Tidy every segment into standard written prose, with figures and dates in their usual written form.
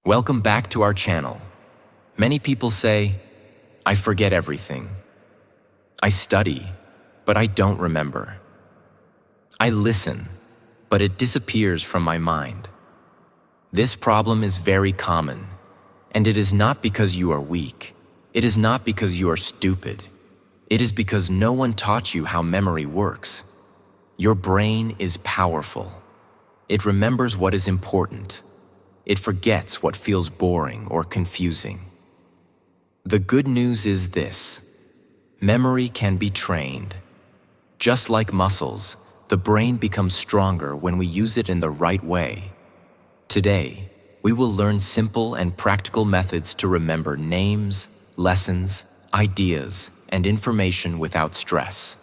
Welcome back to our channel. Many people say, I forget everything. I study, but I don't remember. I listen, but it disappears from my mind. This problem is very common, and it is not because you are weak. It is not because you are stupid. It is because no one taught you how memory works. Your brain is powerful. It remembers what is important. It forgets what feels boring or confusing. The good news is this: memory can be trained. Just like muscles, the brain becomes stronger when we use it in the right way. Today, we will learn simple and practical methods to remember names, lessons, ideas, and information without stress.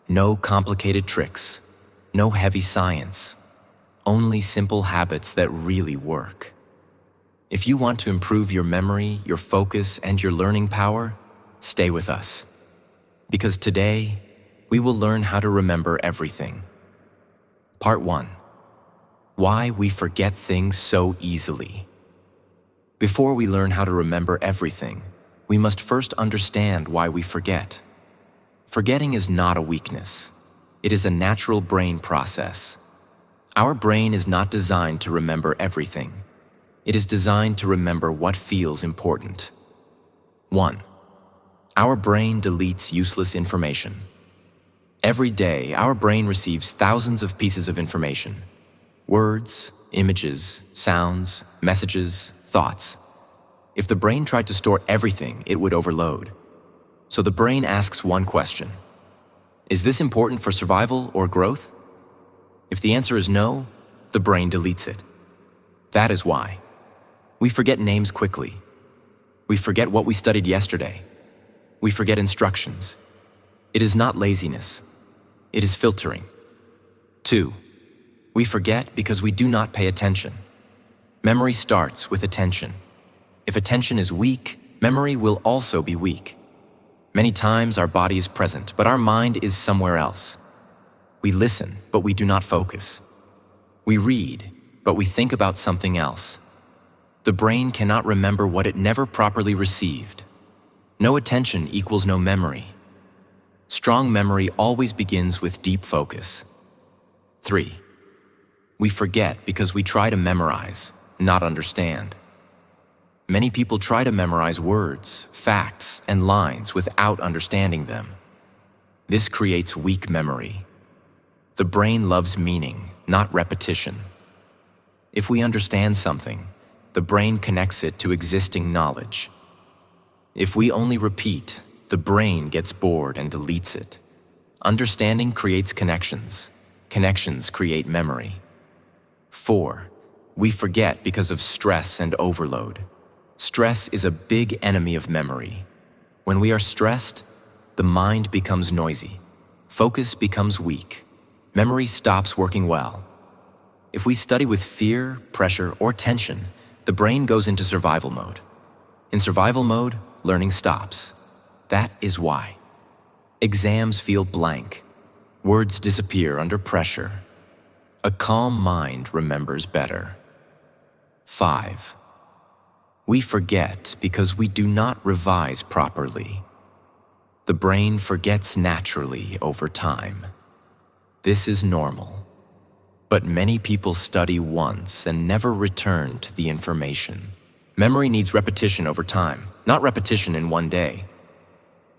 No complicated tricks, no heavy science, only simple habits that really work. If you want to improve your memory, your focus, and your learning power, stay with us. Because today, we will learn how to remember everything. Part 1. Why we forget things so easily. Before we learn how to remember everything, we must first understand why we forget. Forgetting is not a weakness. It is a natural brain process. Our brain is not designed to remember everything. It is designed to remember what feels important. 1. Our brain deletes useless information. Every day, our brain receives thousands of pieces of information: words, images, sounds, messages, thoughts. If the brain tried to store everything, it would overload. So the brain asks one question: is this important for survival or growth? If the answer is no, the brain deletes it. That is why we forget names quickly. We forget what we studied yesterday. We forget instructions. It is not laziness. It is filtering. 2. We forget because we do not pay attention. Memory starts with attention. If attention is weak, memory will also be weak. Many times our body is present, but our mind is somewhere else. We listen, but we do not focus. We read, but we think about something else. The brain cannot remember what it never properly received. No attention equals no memory. Strong memory always begins with deep focus. 3. We forget because we try to memorize, not understand. Many people try to memorize words, facts, and lines without understanding them. This creates weak memory. The brain loves meaning, not repetition. If we understand something, the brain connects it to existing knowledge. If we only repeat, the brain gets bored and deletes it. Understanding creates connections. Connections create memory. 4. We forget because of stress and overload. Stress is a big enemy of memory. When we are stressed, the mind becomes noisy. Focus becomes weak. Memory stops working well. If we study with fear, pressure, or tension, the brain goes into survival mode. In survival mode, learning stops. That is why exams feel blank. Words disappear under pressure. A calm mind remembers better. 5. We forget because we do not revise properly. The brain forgets naturally over time. This is normal. But many people study once and never return to the information. Memory needs repetition over time, not repetition in one day.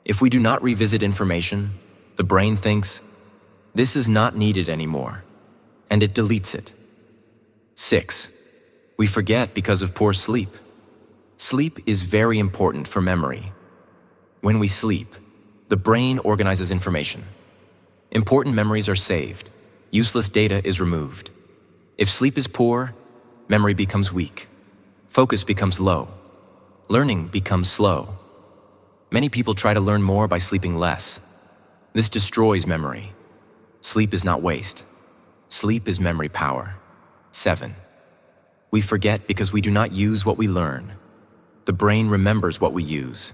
If we do not revisit information, the brain thinks, this is not needed anymore, and it deletes it. 6. We forget because of poor sleep. Sleep is very important for memory. When we sleep, the brain organizes information. Important memories are saved. Useless data is removed. If sleep is poor, memory becomes weak. Focus becomes low. Learning becomes slow. Many people try to learn more by sleeping less. This destroys memory. Sleep is not waste. Sleep is memory power. 7. We forget because we do not use what we learn. The brain remembers what we use.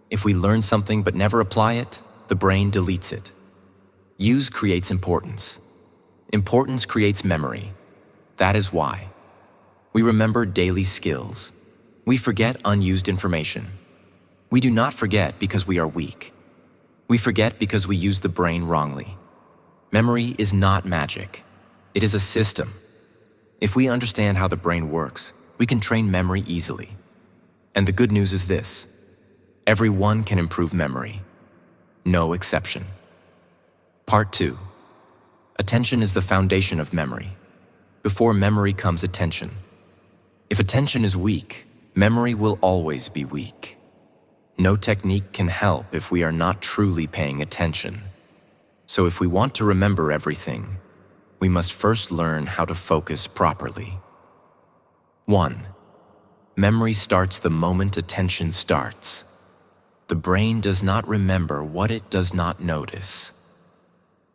If we learn something but never apply it, the brain deletes it. Use creates importance. Importance creates memory. That is why We remember daily skills. We forget unused information. We do not forget because we are weak. We forget because we use the brain wrongly. Memory is not magic. It is a system. If we understand how the brain works, we can train memory easily. And the good news is this: everyone can improve memory. No exception. Part 2. Attention is the foundation of memory. Before memory comes attention. If attention is weak, memory will always be weak. No technique can help if we are not truly paying attention. So if we want to remember everything, we must first learn how to focus properly. 1. Memory starts the moment attention starts. The brain does not remember what it does not notice.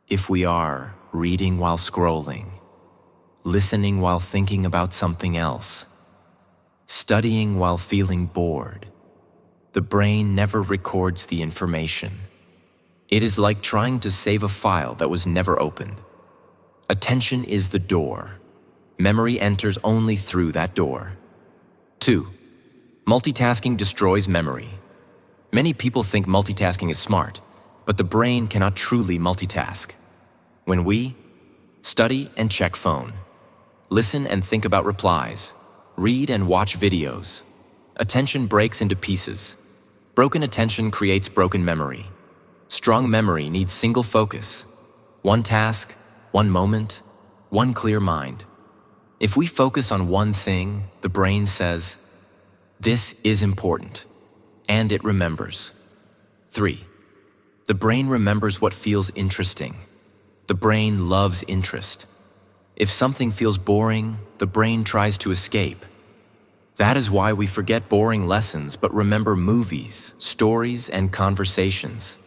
If we are reading while scrolling, listening while thinking about something else, studying while feeling bored, the brain never records the information. It is like trying to save a file that was never opened. Attention is the door. Memory enters only through that door. 2. Multitasking destroys memory. Many people think multitasking is smart, but the brain cannot truly multitask. When we study and check phone, listen and think about replies, read and watch videos, attention breaks into pieces. Broken attention creates broken memory. Strong memory needs single focus. One task, one moment, one clear mind. If we focus on one thing, the brain says, "This is important," and it remembers. 3. The brain remembers what feels interesting. The brain loves interest. If something feels boring, the brain tries to escape. That is why we forget boring lessons but remember movies, stories, and conversations.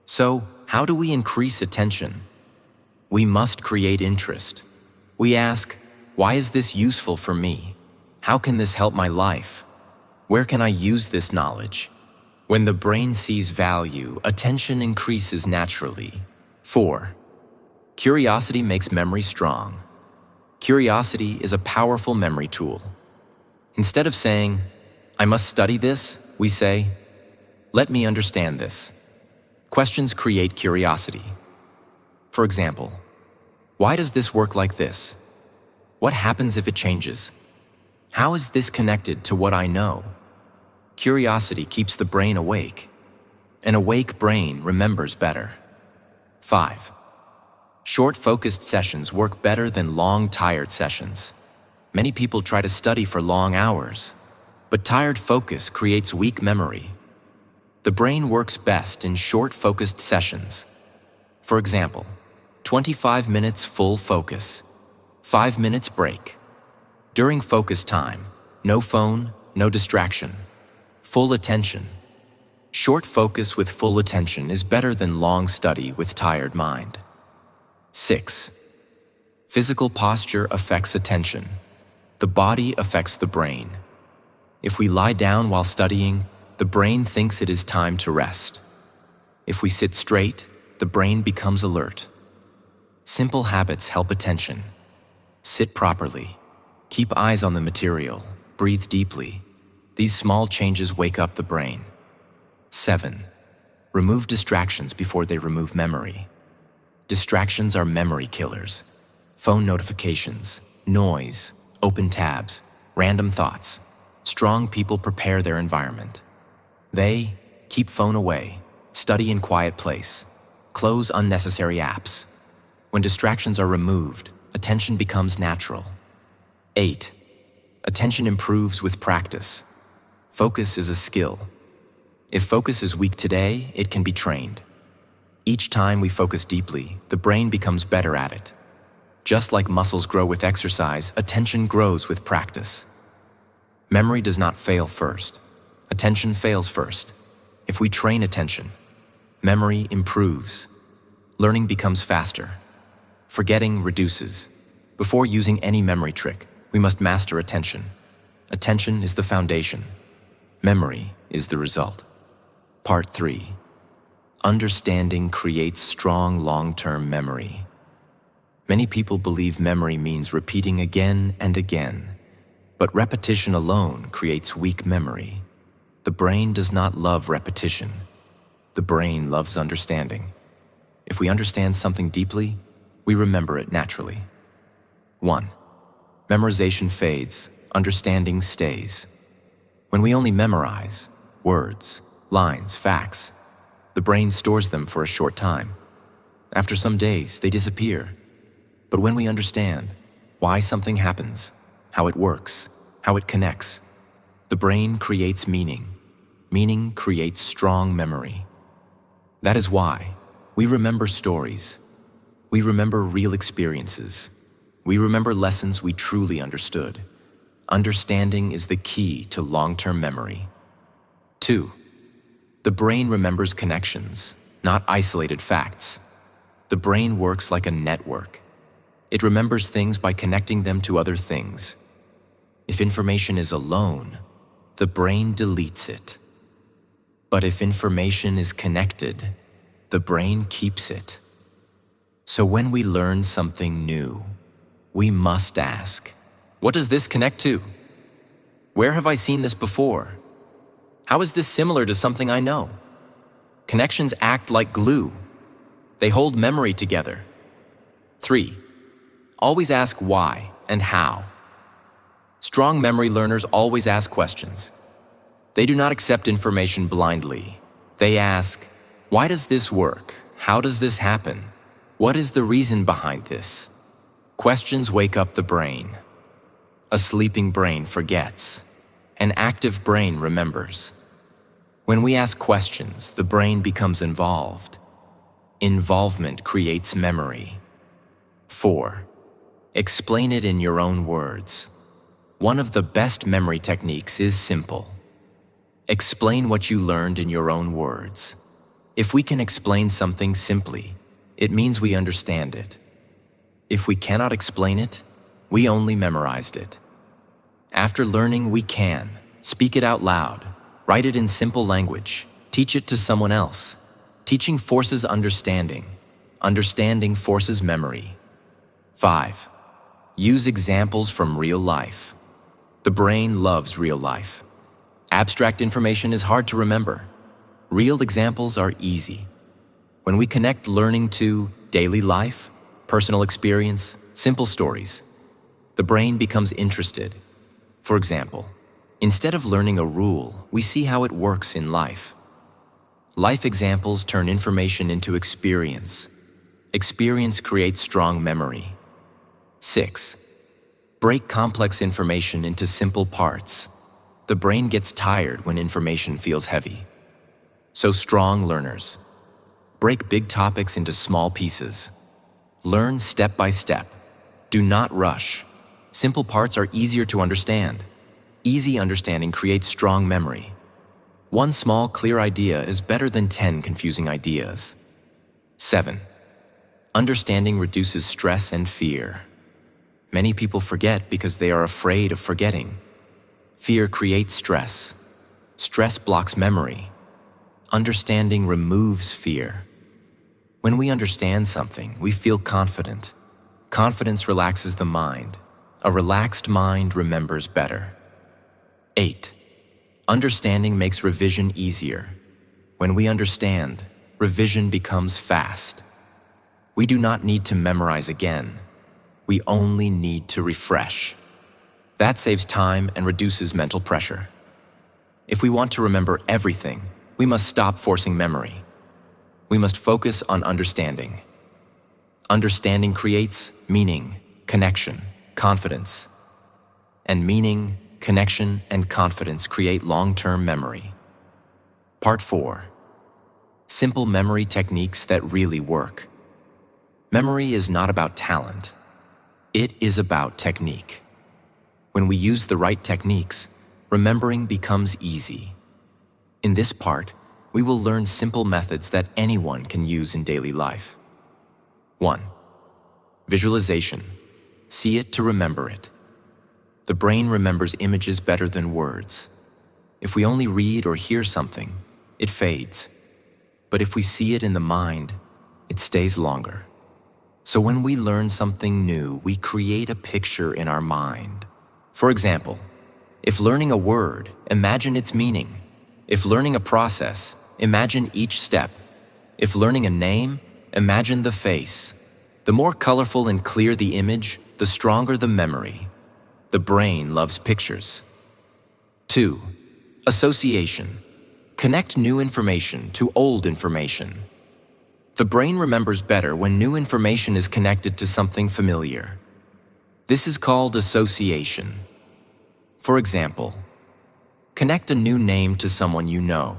So, how do we increase attention? We must create interest. We ask, why is this useful for me? How can this help my life? Where can I use this knowledge? When the brain sees value, attention increases naturally. 4. Curiosity makes memory strong. Curiosity is a powerful memory tool. Instead of saying, "I must study this," we say, "Let me understand this." Questions create curiosity. For example, why does this work like this? What happens if it changes? How is this connected to what I know? Curiosity keeps the brain awake. An awake brain remembers better. 5. Short focused sessions work better than long tired sessions. Many people try to study for long hours, but tired focus creates weak memory. The brain works best in short focused sessions. For example, 25 minutes full focus, 5 minutes break. During focus time, no phone, no distraction, full attention. Short focus with full attention is better than long study with tired mind. 6. Physical posture affects attention. The body affects the brain. If we lie down while studying, the brain thinks it is time to rest. If we sit straight, the brain becomes alert. Simple habits help attention. Sit properly. Keep eyes on the material. Breathe deeply. These small changes wake up the brain. 7. Remove distractions before they remove memory. Distractions are memory killers. Phone notifications, noise, open tabs, random thoughts. Strong people prepare their environment. They keep phone away, study in quiet place, close unnecessary apps. When distractions are removed, attention becomes natural. 8. Attention improves with practice. Focus is a skill. If focus is weak today, it can be trained. Each time we focus deeply, the brain becomes better at it. Just like muscles grow with exercise, attention grows with practice. Memory does not fail first. Attention fails first. If we train attention, memory improves. Learning becomes faster. Forgetting reduces. Before using any memory trick, we must master attention. Attention is the foundation. Memory is the result. Part 3. Understanding creates strong long-term memory. Many people believe memory means repeating again and again, But repetition alone creates weak memory. The brain does not love repetition. The brain loves understanding. If we understand something deeply, we remember it naturally. 1. Memorization fades, understanding stays. When we only memorize words, lines, facts, the brain stores them for a short time. After some days, they disappear. But when we understand why something happens, how it works, how it connects, the brain creates meaning. Meaning creates strong memory. That is why we remember stories. We remember real experiences. We remember lessons we truly understood. Understanding is the key to long-term memory. 2. The brain remembers connections, not isolated facts. The brain works like a network. It remembers things by connecting them to other things. If information is alone, the brain deletes it. But if information is connected, the brain keeps it. So when we learn something new, we must ask, what does this connect to? Where have I seen this before? How is this similar to something I know? Connections act like glue. They hold memory together. 3. Always ask why and how. Strong memory learners always ask questions. They do not accept information blindly. They ask, why does this work? How does this happen? What is the reason behind this? Questions wake up the brain. A sleeping brain forgets. An active brain remembers. When we ask questions, the brain becomes involved. Involvement creates memory. 4. Explain it in your own words. One of the best memory techniques is simple. Explain what you learned in your own words. If we can explain something simply, it means we understand it. If we cannot explain it, we only memorized it. After learning, we can speak it out loud, write it in simple language, teach it to someone else. Teaching forces understanding. Understanding forces memory. 5. Use examples from real life. The brain loves real life. Abstract information is hard to remember. Real examples are easy. When we connect learning to daily life, personal experience, simple stories, the brain becomes interested. For example, instead of learning a rule, we see how it works in life. Life examples turn information into experience. Experience creates strong memory. 6. Break complex information into simple parts. The brain gets tired when information feels heavy. So strong learners break big topics into small pieces. Learn step by step. Do not rush. Simple parts are easier to understand. Easy understanding creates strong memory. One small, clear idea is better than 10 confusing ideas. 7. Understanding reduces stress and fear. Many people forget because they are afraid of forgetting. Fear creates stress. Stress blocks memory. Understanding removes fear. When we understand something, we feel confident. Confidence relaxes the mind. A relaxed mind remembers better. 8. Understanding makes revision easier. When we understand, revision becomes fast. We do not need to memorize again. We only need to refresh. That saves time and reduces mental pressure. If we want to remember everything, we must stop forcing memory. We must focus on understanding. Understanding creates meaning, connection, confidence. And meaning, connection, and confidence create long-term memory. Part 4. Simple memory techniques that really work. Memory is not about talent. It is about technique. When we use the right techniques, remembering becomes easy. In this part, we will learn simple methods that anyone can use in daily life. 1. Visualization. See it to remember it. The brain remembers images better than words. If we only read or hear something, it fades. But if we see it in the mind, it stays longer. So when we learn something new, we create a picture in our mind. For example, If learning a word, imagine its meaning. If learning a process, imagine each step. If learning a name, imagine the face. The more colorful and clear the image, the stronger the memory. The brain loves pictures. 2. Association. Connect new information to old information. The brain remembers better when new information is connected to something familiar. This is called association. For example, connect a new name to someone you know.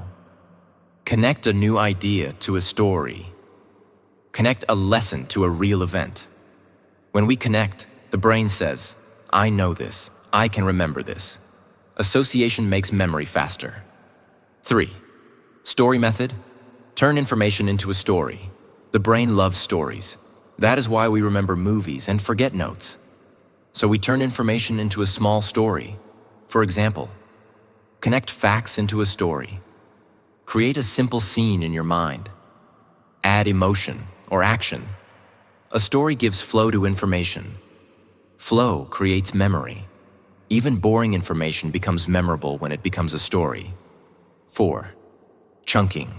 Connect a new idea to a story. Connect a lesson to a real event. When we connect, the brain says, I know this, I can remember this. Association makes memory faster. 3. Story method. Turn information into a story. The brain loves stories. That is why we remember movies and forget notes. So we turn information into a small story. For example, connect facts into a story. Create a simple scene in your mind. Add emotion or action. A story gives flow to information. Flow creates memory. Even boring information becomes memorable when it becomes a story. 4. Chunking.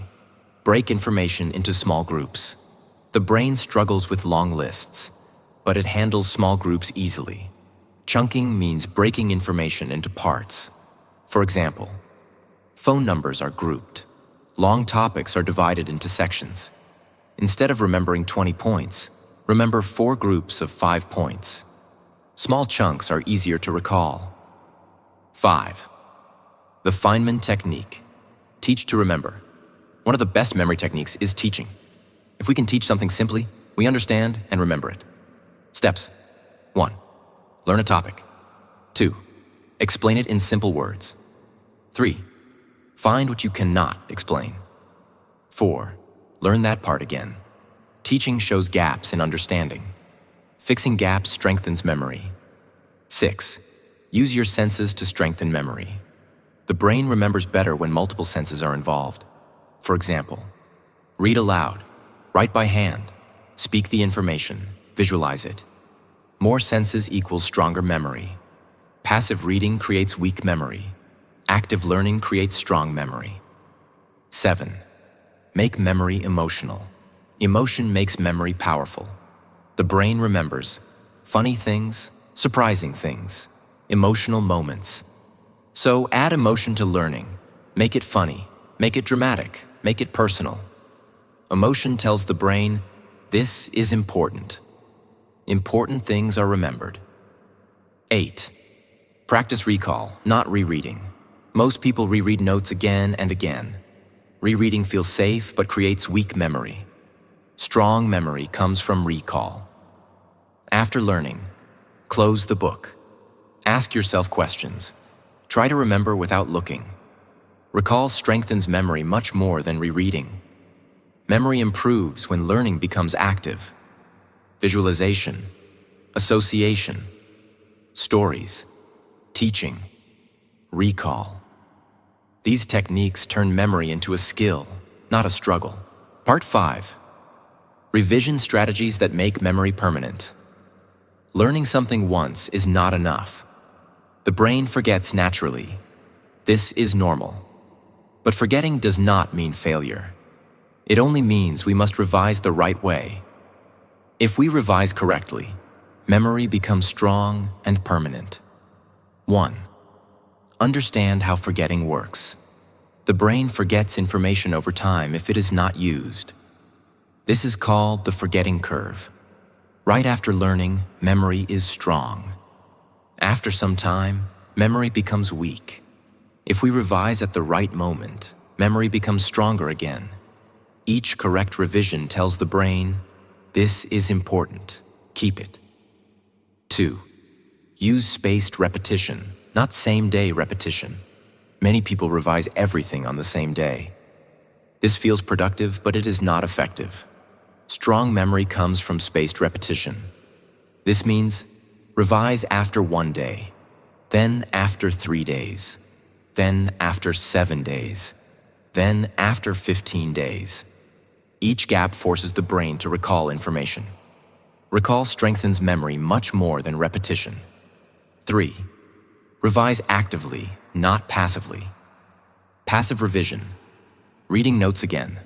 Break information into small groups. The brain struggles with long lists, but it handles small groups easily. Chunking means breaking information into parts. For example, phone numbers are grouped. Long topics are divided into sections. Instead of remembering 20 points, remember 4 groups of 5 points. Small chunks are easier to recall. 5. The Feynman technique. Teach to remember. One of the best memory techniques is teaching. If we can teach something simply, we understand and remember it. Steps. 1. Learn a topic. 2. Explain it in simple words. 3. Find what you cannot explain. 4. Learn that part again. Teaching shows gaps in understanding. Fixing gaps strengthens memory. 6. Use your senses to strengthen memory. The brain remembers better when multiple senses are involved. For example, read aloud, write by hand, speak the information, visualize it. More senses equals stronger memory. Passive reading creates weak memory. Active learning creates strong memory. 7. Make memory emotional. Emotion makes memory powerful. The brain remembers funny things, surprising things, emotional moments. So add emotion to learning. Make it funny, make it dramatic, make it personal. Emotion tells the brain, this is important. Important things are remembered. 8. Practice recall, not rereading. Most people reread notes again and again. Rereading feels safe but creates weak memory. Strong memory comes from recall. After learning, close the book. Ask yourself questions. Try to remember without looking. Recall strengthens memory much more than rereading. Memory improves when learning becomes active. Visualization, association, stories, teaching, recall. These techniques turn memory into a skill, not a struggle. Part 5. Revision strategies that make memory permanent. Learning something once is not enough. The brain forgets naturally. This is normal. But forgetting does not mean failure. It only means we must revise the right way. If we revise correctly, memory becomes strong and permanent. 1. Understand how forgetting works. The brain forgets information over time if it is not used. This is called the forgetting curve. Right after learning, memory is strong. After some time, memory becomes weak. If we revise at the right moment, memory becomes stronger again. Each correct revision tells the brain, this is important, keep it. 2. Use spaced repetition, not same-day repetition. Many people revise everything on the same day. This feels productive, but it is not effective. Strong memory comes from spaced repetition. This means revise after 1 day, then after 3 days, then after 7 days, then after 15 days. Each gap forces the brain to recall information. Recall strengthens memory much more than repetition. 3. Revise actively, not passively. Passive revision. Reading notes again.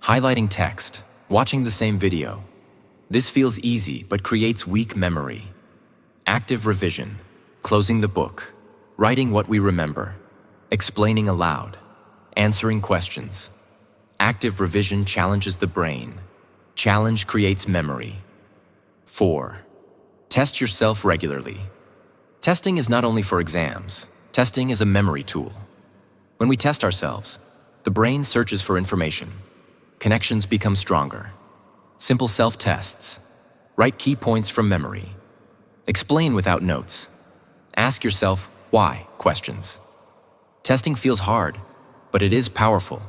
Highlighting text. Watching the same video. This feels easy but creates weak memory. Active revision. Closing the book. Writing what we remember. Explaining aloud. Answering questions. Active revision challenges the brain. Challenge creates memory. 4. Test yourself regularly. Testing is not only for exams. Testing is a memory tool. When we test ourselves, the brain searches for information. Connections become stronger. Simple self-tests. Write key points from memory. Explain without notes. Ask yourself why questions. Testing feels hard, but it is powerful.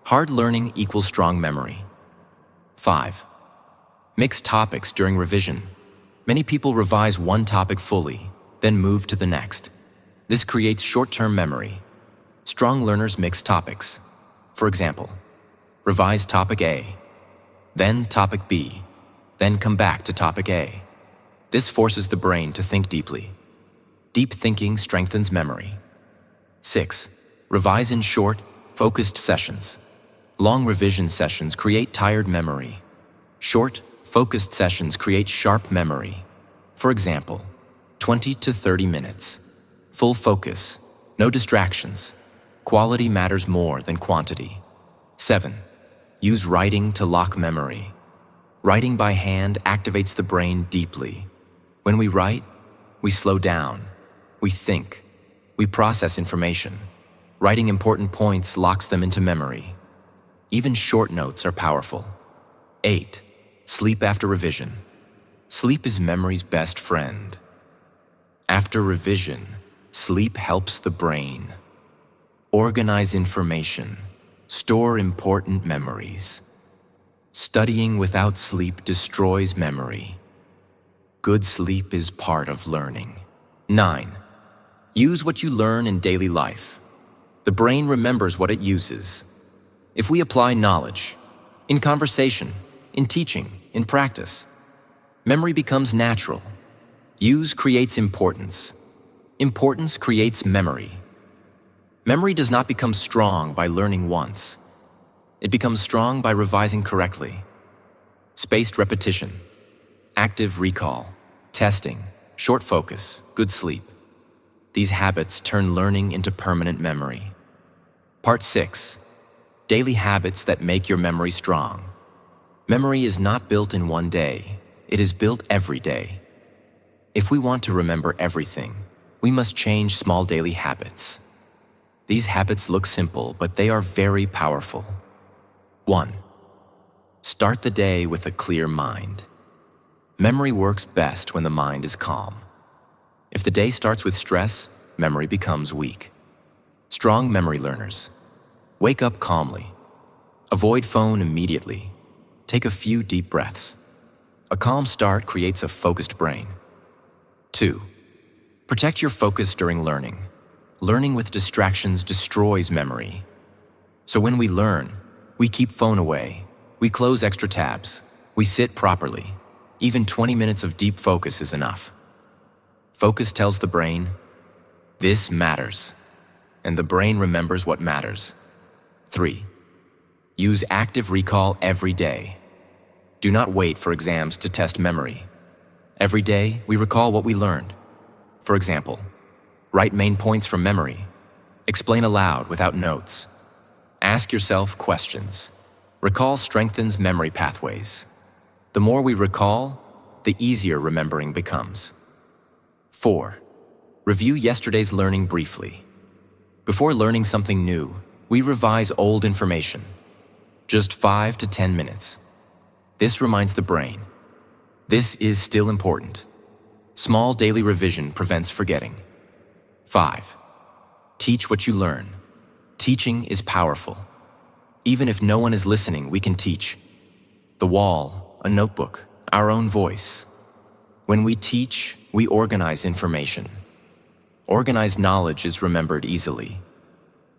Hard learning equals strong memory. 5. Mix topics during revision. Many people revise one topic fully, then move to the next. This creates short-term memory. Strong learners mix topics. For example, revise topic A, then topic B, then come back to topic A. This forces the brain to think deeply. Deep thinking strengthens memory. 6. Revise in short, focused sessions. Long revision sessions create tired memory. Short, focused sessions create sharp memory. For example, 20 to 30 minutes. Full focus, no distractions. Quality matters more than quantity. 7. Use writing to lock memory. Writing by hand activates the brain deeply. When we write, we slow down. We think. We process information. Writing important points locks them into memory. Even short notes are powerful. 8. Sleep after revision. Sleep is memory's best friend. After revision, sleep helps the brain. Organize information. Store important memories. Studying without sleep destroys memory. Good sleep is part of learning. 9. Use what you learn in daily life. The brain remembers what it uses. If we apply knowledge, in conversation, in teaching, in practice, memory becomes natural. Use creates importance. Importance creates memory. Memory does not become strong by learning once. It becomes strong by revising correctly. Spaced repetition, active recall, testing, short focus, good sleep. These habits turn learning into permanent memory. Part 6. Daily habits that make your memory strong. Memory is not built in one day. It is built every day. If we want to remember everything, we must change small daily habits. These habits look simple, but they are very powerful. 1. Start the day with a clear mind. Memory works best when the mind is calm. If the day starts with stress, memory becomes weak. Strong memory learners. Wake up calmly. Avoid phone immediately. Take a few deep breaths. A calm start creates a focused brain. 2. Protect your focus during learning. Learning with distractions destroys memory. So when we learn, we keep phone away. We close extra tabs. We sit properly. Even 20 minutes of deep focus is enough. Focus tells the brain, this matters. And the brain remembers what matters. 3. Use active recall every day. Do not wait for exams to test memory. Every day, we recall what we learned. For example, write main points from memory. Explain aloud without notes. Ask yourself questions. Recall strengthens memory pathways. The more we recall, the easier remembering becomes. 4. Review yesterday's learning briefly. Before learning something new, we revise old information. Just 5 to 10 minutes. This reminds the brain. This is still important. Small daily revision prevents forgetting. 5. Teach what you learn. Teaching is powerful. Even if no one is listening, we can teach. The wall, a notebook, our own voice. When we teach, we organize information. Organized knowledge is remembered easily.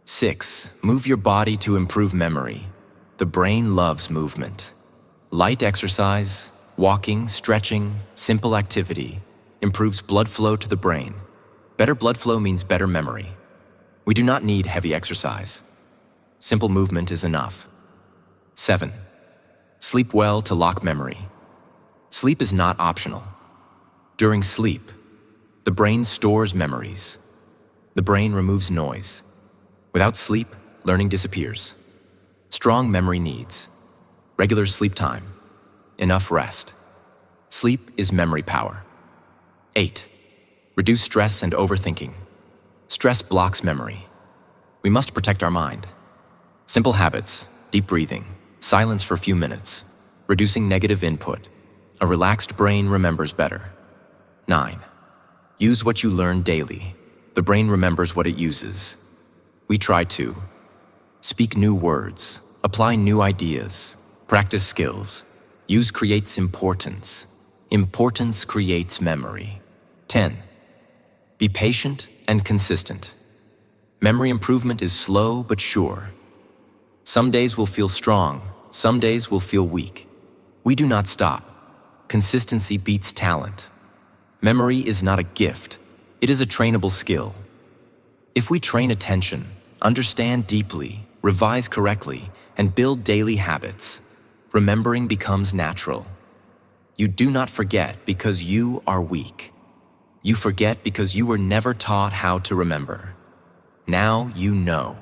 6. Move your body to improve memory. The brain loves movement. Light exercise, walking, stretching, simple activity improves blood flow to the brain. Better blood flow means better memory. We do not need heavy exercise. Simple movement is enough. 7. Sleep well to lock memory. Sleep is not optional. During sleep, the brain stores memories. The brain removes noise. Without sleep, learning disappears. Strong memory needs regular sleep time, enough rest. Sleep is memory power. 8. Reduce stress and overthinking. Stress blocks memory. We must protect our mind. Simple habits, deep breathing, silence for a few minutes, reducing negative input. A relaxed brain remembers better. 9. Use what you learn daily. The brain remembers what it uses. We try to speak new words, apply new ideas, practice skills. Use creates importance. Importance creates memory. 10. Be patient and consistent. Memory improvement is slow but sure. Some days will feel strong, some days will feel weak. We do not stop. Consistency beats talent. Memory is not a gift, it is a trainable skill. If we train attention, understand deeply, revise correctly, and build daily habits, remembering becomes natural. You do not forget because you are weak. You forget because you were never taught how to remember. Now you know.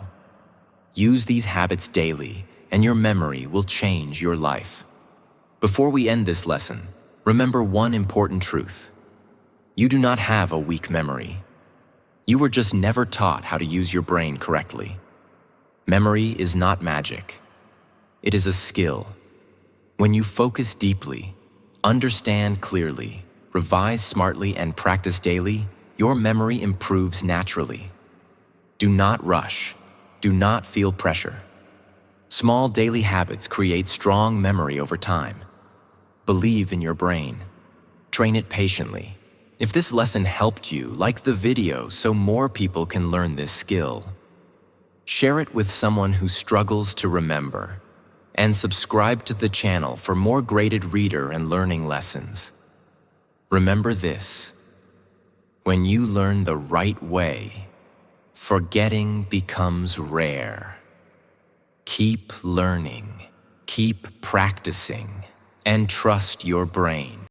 Use these habits daily, and your memory will change your life. Before we end this lesson, remember one important truth. You do not have a weak memory. You were just never taught how to use your brain correctly. Memory is not magic. It is a skill. When you focus deeply, understand clearly, revise smartly, and practice daily, your memory improves naturally. Do not rush. Do not feel pressure. Small daily habits create strong memory over time. Believe in your brain. Train it patiently. If this lesson helped you, like the video so more people can learn this skill. Share it with someone who struggles to remember. And subscribe to the channel for more graded reader and learning lessons. Remember this. When you learn the right way, forgetting becomes rare. Keep learning, keep practicing, and trust your brain.